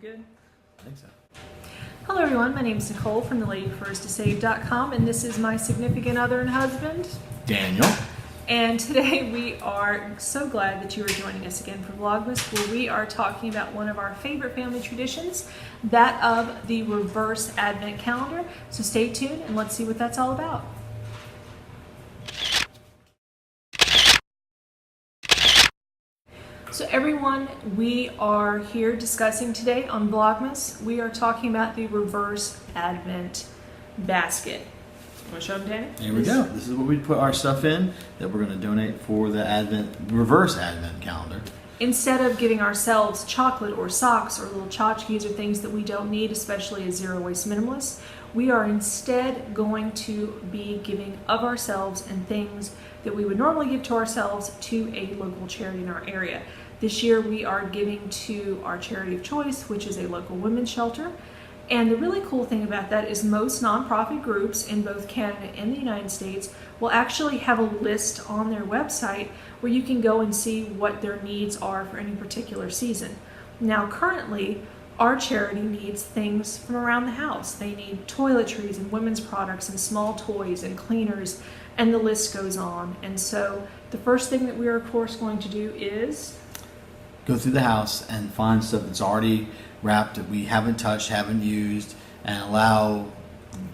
good? I think so. Hello everyone, my name is Nicole from theladyfirstTosave.com, and this is my significant other and husband, Daniel. And today we are so glad that you are joining us again for Vlogmas, where we are talking about one of our favorite family traditions, that of the reverse Advent calendar. So stay tuned and let's see what that's all about. So everyone, we are here discussing today on Vlogmas. We are talking about the reverse Advent basket. Want to show them, Danny? Here we go. This is what we put our stuff in that we're going to donate for the reverse Advent calendar. Instead of giving ourselves chocolate or socks or little tchotchkes or things that we don't need, especially as zero waste minimalists, we are instead going to be giving of ourselves and things that we would normally give to ourselves to a local charity in our area. This year we are giving to our charity of choice, which is a local women's shelter. And the really cool thing about that is most nonprofit groups in both Canada and the United States will actually have a list on their website where you can go and see what their needs are for any particular season. Now currently, our charity needs things from around the house. They need toiletries and women's products and small toys and cleaners, and the list goes on. And so the first thing that we are of course going to do is go through the house and find stuff that's already wrapped that we haven't touched, haven't used, and allow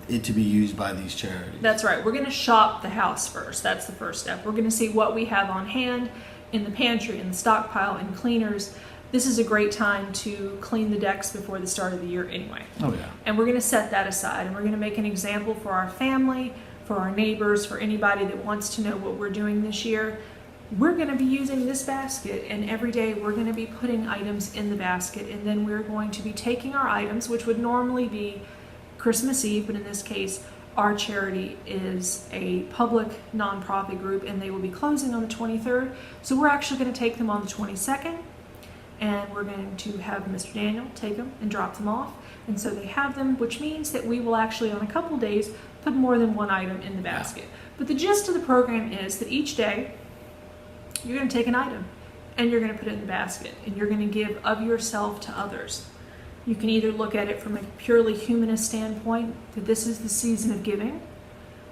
it to be used by these charities. That's right. We're going to shop the house first. That's the first step. We're going to see what we have on hand in the pantry, in the stockpile, and cleaners. This is a great time to clean the decks before the start of the year anyway. Oh yeah. And we're going to set that aside, and we're going to make an example for our family, for our neighbors, for anybody that wants to know what we're doing this year. We're going to be using this basket, and every day we're going to be putting items in the basket, and then we're going to be taking our items, which would normally be Christmas Eve, but in this case our charity is a public nonprofit group and they will be closing on the 23rd, so we're actually going to take them on the 22nd, and we're going to have Mr. Daniel take them and drop them off, and so they have them, which means that we will actually on a couple days put more than one item in the basket. But the gist of the program is that each day you're going to take an item and you're going to put it in the basket, and you're going to give of yourself to others. You can either look at it from a purely humanist standpoint, that this is the season of giving,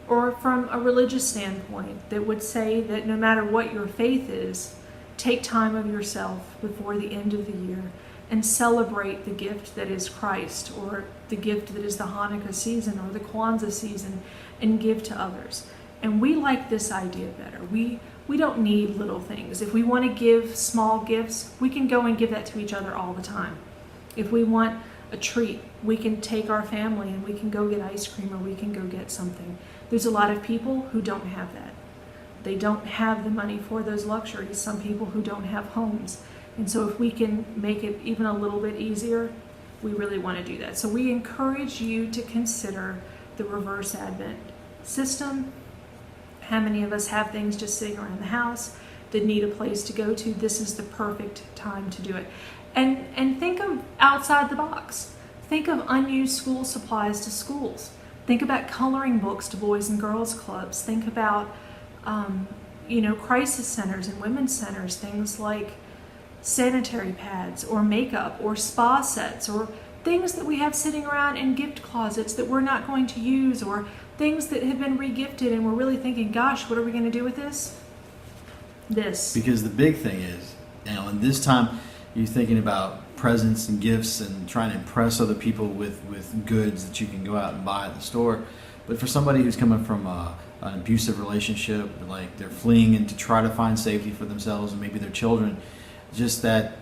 or from a religious standpoint that would say that no matter what your faith is, take time of yourself before the end of the year and celebrate the gift that is Christ, or the gift that is the Hanukkah season or the Kwanzaa season, and give to others. And we like this idea better. We don't need little things. If we want to give small gifts, we can go and give that to each other all the time. If we want a treat, we can take our family and we can go get ice cream, or we can go get something. There's a lot of people who don't have that. They don't have the money for those luxuries. Some people who don't have homes. And so if we can make it even a little bit easier, we really want to do that. So we encourage you to consider the reverse Advent system. How many of us have things just sitting around the house that need a place to go to? This is the perfect time to do it. And think of outside the box. Think of unused school supplies to schools. Think about coloring books to boys and girls clubs. Think about crisis centers and women's centers, things like sanitary pads or makeup or spa sets, or things that we have sitting around in gift closets that we're not going to use, or things that have been regifted and we're really thinking, gosh, what are we going to do with this? Because the big thing is, in this time, you're thinking about presents and gifts and trying to impress other people with goods that you can go out and buy at the store. But for somebody who's coming from an abusive relationship, like they're fleeing and to try to find safety for themselves and maybe their children, just that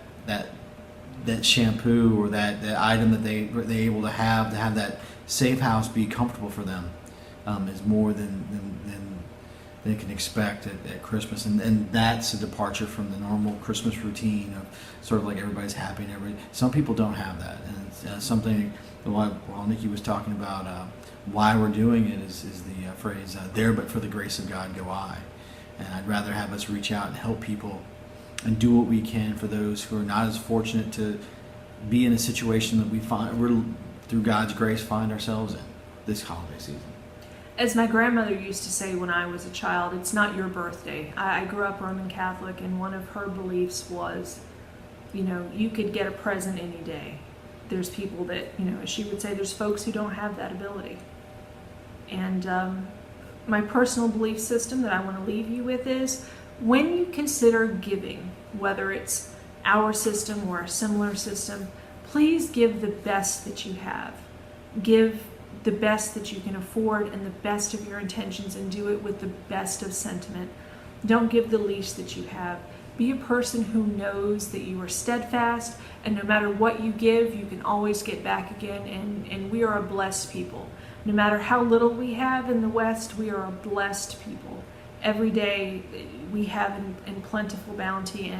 shampoo or that item that they're able to have that safe house be comfortable for them is more than they can expect at Christmas, and that's a departure from the normal Christmas routine of sort of like everybody's happy and some people don't have that, and it's something while Nikki was talking about why we're doing it is the phrase there but for the grace of God go I, and I'd rather have us reach out and help people and do what we can for those who are not as fortunate to be in a situation that we're through God's grace find ourselves in this holiday season. As my grandmother used to say when I was a child, it's not your birthday. I grew up Roman Catholic, and one of her beliefs was, you could get a present any day. there's people that, you know, as she would say, there's folks who don't have that ability. And my personal belief system that I want to leave you with is, when you consider giving, whether it's our system or a similar system, please give the best that you have. Give the best that you can afford and the best of your intentions, and do it with the best of sentiment. Don't give the least that you have. Be a person who knows that you are steadfast, and no matter what you give, you can always get back again, and we are a blessed people. No matter how little we have in the West, we are a blessed people. Every day we have in plentiful bounty,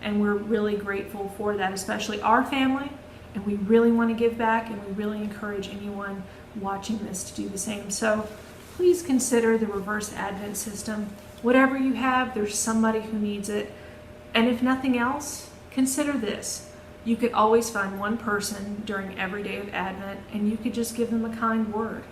and we're really grateful for that, especially our family, and we really want to give back, and we really encourage anyone watching this to do the same. So please consider the reverse Advent system. Whatever you have, there's somebody who needs it. And if nothing else, consider this. You could always find one person during every day of Advent, and you could just give them a kind word.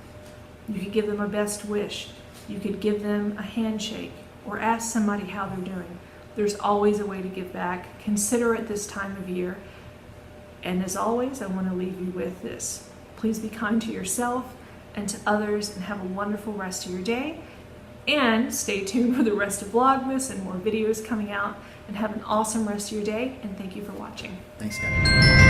You could give them a best wish. You could give them a handshake, or ask somebody how they're doing. There's always a way to give back. Consider it this time of year. And as always, I want to leave you with this. Please be kind to yourself and to others, and have a wonderful rest of your day. And stay tuned for the rest of Vlogmas and more videos coming out. And have an awesome rest of your day, and thank you for watching. Thanks, guys.